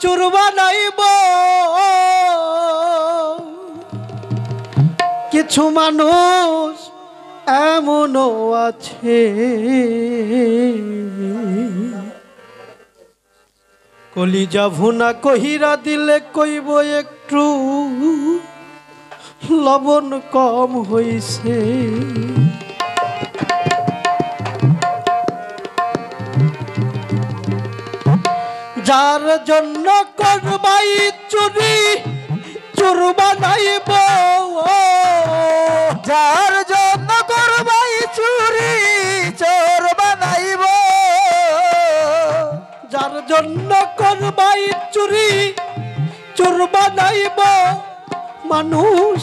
চুর বানাইব কিছু মানুষ এমনও আছে কলিজা ভুনা কহিরা দিলে কইব একটু লবণ কম হইছে যার জন্য করবাই চুরি চুর বানাইব যার জন্য করবাই চুরি চোর বানাইব যার জন্য করবাই চুরি চোর বানাইব মানুষ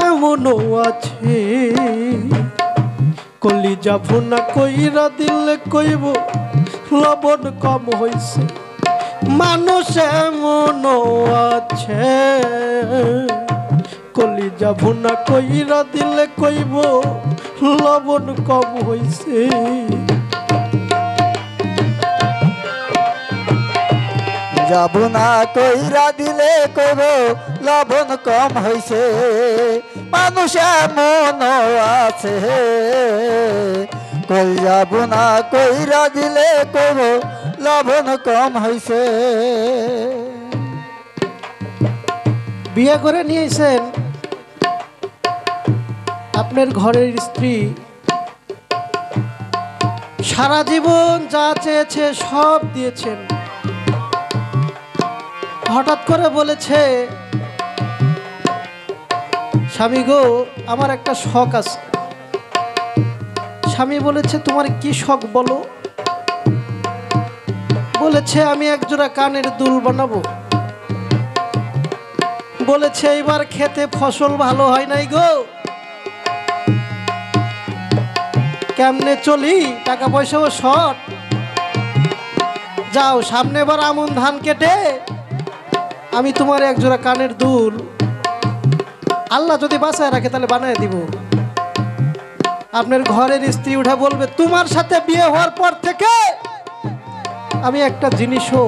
এমনও আছে কলিজা ভুনা কইরা দিলে কইব লবণ কম হইছে মানুষ এমনও আছে কলিজা ভুনা কইরা দিলে কইব লবণ কম হইছে যাব না কইরা দিলে কইব লবণ কম হইছে মানুষ এমন আছে কই যাব না কইরা দিলে কইব লবণ কম হইছে বিয়ে করে নিয়েছেন আপনার ঘরের স্ত্রী সারা জীবন যা চেয়েছে সব দিয়েছেন হঠাৎ করে বলেছে স্বামী গো আমার একটা শখ আছে স্বামী বলেছে তোমার কি শখ বলো বলেছে আমি একজোড়া কানের দুল বানাবো বলেছে এবার খেতে ফসল ভালো হয় নাই গো কেমনে চলি টাকা পয়সাও শর্ট যাও সামনে বার আমন ধান কেটে আমি তোমার একজোড়া কানের দুল আল্লাহ যদি বাঁচায় রাখে তাহলে বানায় দিব আপনার ঘরের স্ত্রী উঠে বলবে তোমার সাথে বিয়ে হওয়ার পর থেকে আমি একটা জিনিসও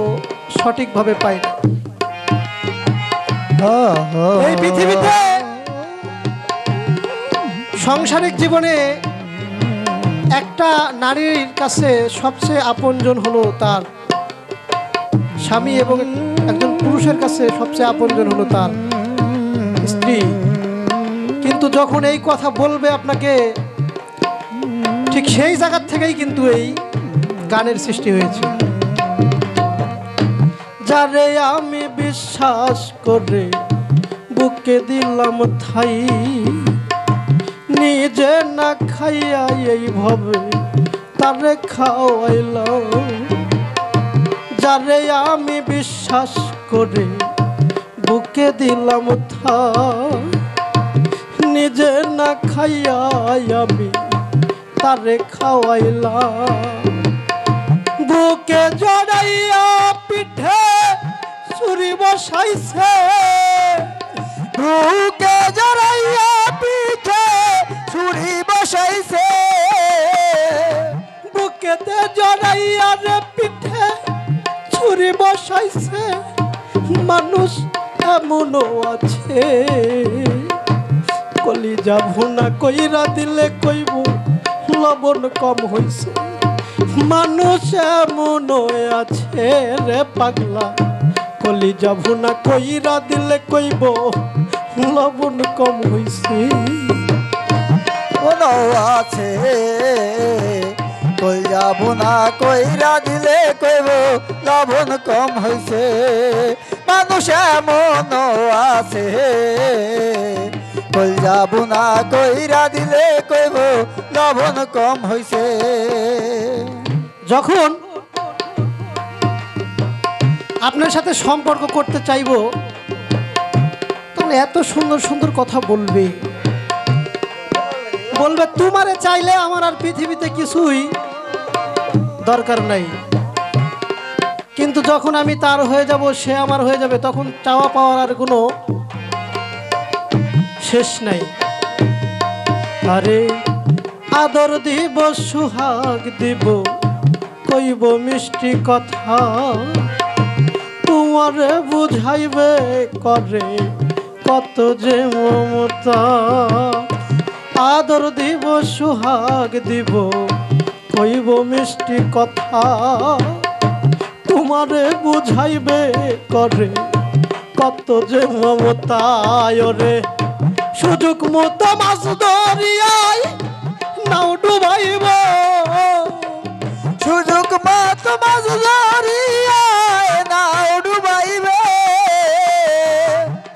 সঠিকভাবে পাই না এই পৃথিবীতে সাংসারিক জীবনে একটা নারীর কাছে সবচেয়ে আপনজন হলো তার স্বামী এবং একজন পুরুষের কাছে সবচেয়ে আপনজন হলো তার স্ত্রী কিন্তু যখন এই কথা বলবে আপনাকে ঠিক সেই জায়গা থেকেই কিন্তু এই গানের সৃষ্টি হয়েছে যারে আমি বিশ্বাস করে বুকে দিলাম ঠাই নিজে না খাইয়া এইভাবে তারে খাওয়াইলাম যারে আমি বিশ্বাস করে বুকে দিলাম ঠাই নিজে না খাইয়া আমি তারে খাওয়াইলাম বুকে জড়াইয়া পিঠে ছুরি বসাইছে বুকে জড়াইয়া পিঠে ছুরি বসাইছে বুকেতে জড়াইয়া রে পিঠে ছুরি বসাইছে মানুষ এমনও আছে কলিজা ভুনা কইরা দিলে কইব লবণ কম হইছে মানুষ এমনও আছে রে পাগলা কলিজা ভুনা কইরা দিলে কইব লবণ কম হইছে কোনো আছে কই যাব না কইরা দিলে কইব লবণ কম হইছে মানুষ এমন আছে কই যাব না কইরা দিলে কইব লবণ কম হইছে যখন আপনার সাথে সম্পর্ক করতে চাইবো তখন এত সুন্দর সুন্দর কথা বলবে বলবে তোমারে চাইলে আমার আর পৃথিবীতে কিছুই দরকার নাই কিন্তু যখন আমি তার হয়ে যাব সে আমার হয়ে যাবে তখন চাওয়া পাওয়ার আর কোনো শেষ নাই আরে আদর দিব সুহাগ দিব কইব মিষ্টি কথা তোমারে বুঝাইবে করে কত যে মমতা, আদর দিব সুহাগ দিব কইব মিষ্টি কথা, তোমারে বুঝাইবে করে কত যে মমতা। রে সুযোগ মতো মাছ দরিয়ায় নাও ডুবাইব, সুযোগ মত মাছ ধরিয়ায় নাও ডুবাইবে,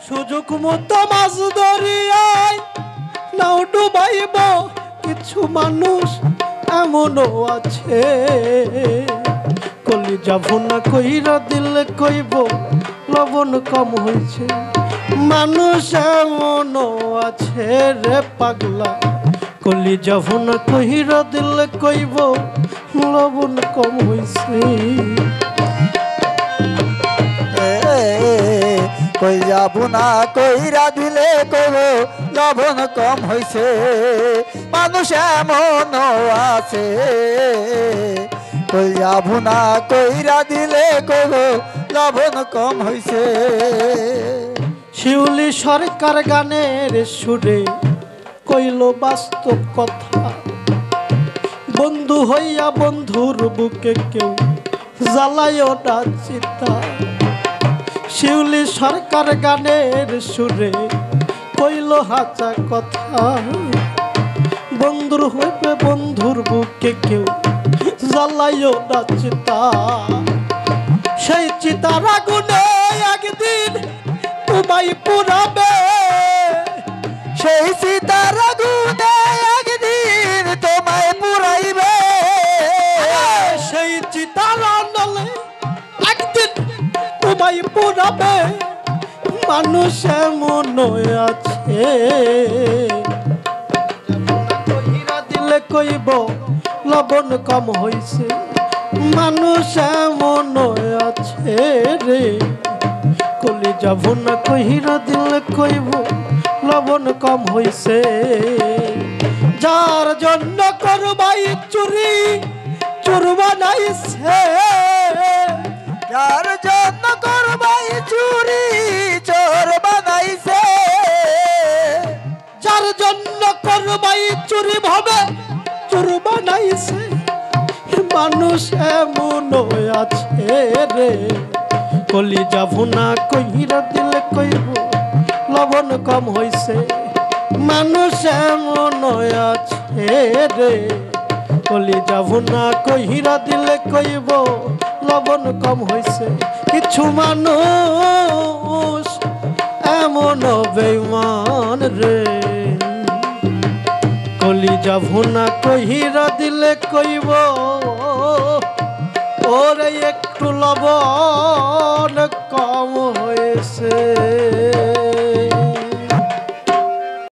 সুযোগ মতো মাছ দরিয়ায় নাও ডুবাইব। কিছু মানুষ এমনও আছে কলিজা ভুনা কইরা দিলে কইব লবণ কম হয়েছে। মানুষ এমনও আছে রে পাগলা, কলিজা ভুনা কইরা দিলে কইব লবণ কম হয়েছে। কই যাবো না কইরা দিলে কইব লবণ কম হইছে। মানুষ এমন আছে কই যাবো না কইরা দিলে কইব লবণ কম হইছে। শিউলি সরকার গানের সুরে কইল বাস্তব কথা, বন্ধু হইয়া বন্ধুর বুকে কেউ জ্বালায় না চিতা। শিউলি সরকার গানের সুরে কইল হাঁচা কথা, বন্ধুর হইবে বন্ধুর বুকে কেউ জ্বালায় না চিতা। সেই চিতার আগুনে একদিন তোমায় পুরাবে, সেই সীতার আগুনে একদিন তোমায় পুরাইবে। সেই চিতার আনলে একদিন তোমায় পুরাবে। মানুষ এমন আছে কইরা দিলে কইব লবণ কম হইছে। মানুষ এমন আছে রে কলিজা ভুনা কইরা দিলে কইব লবণ কম হইছে। যার জন্য করবাই চুরি চোর বানাইছে, যার জন্য করবাই চুরি চোর বানাইছে। যার জন্য করবাই চুরি ভাবে চোর বানাইছে। মানুষ এমন আছে রে কলিজা ভুনা কইরা দিলে কইব লবণ কম হইছে। মানুষ এমন আছে রে কলিজা ভুনা কইরা দিলে কইব লবণ কম হইছে। কিছু মানুষ এমন বেঈমান রে কলিজা ভুনা কইরা দিলে কইব ওরে একটু লবণ কম হয়েছে।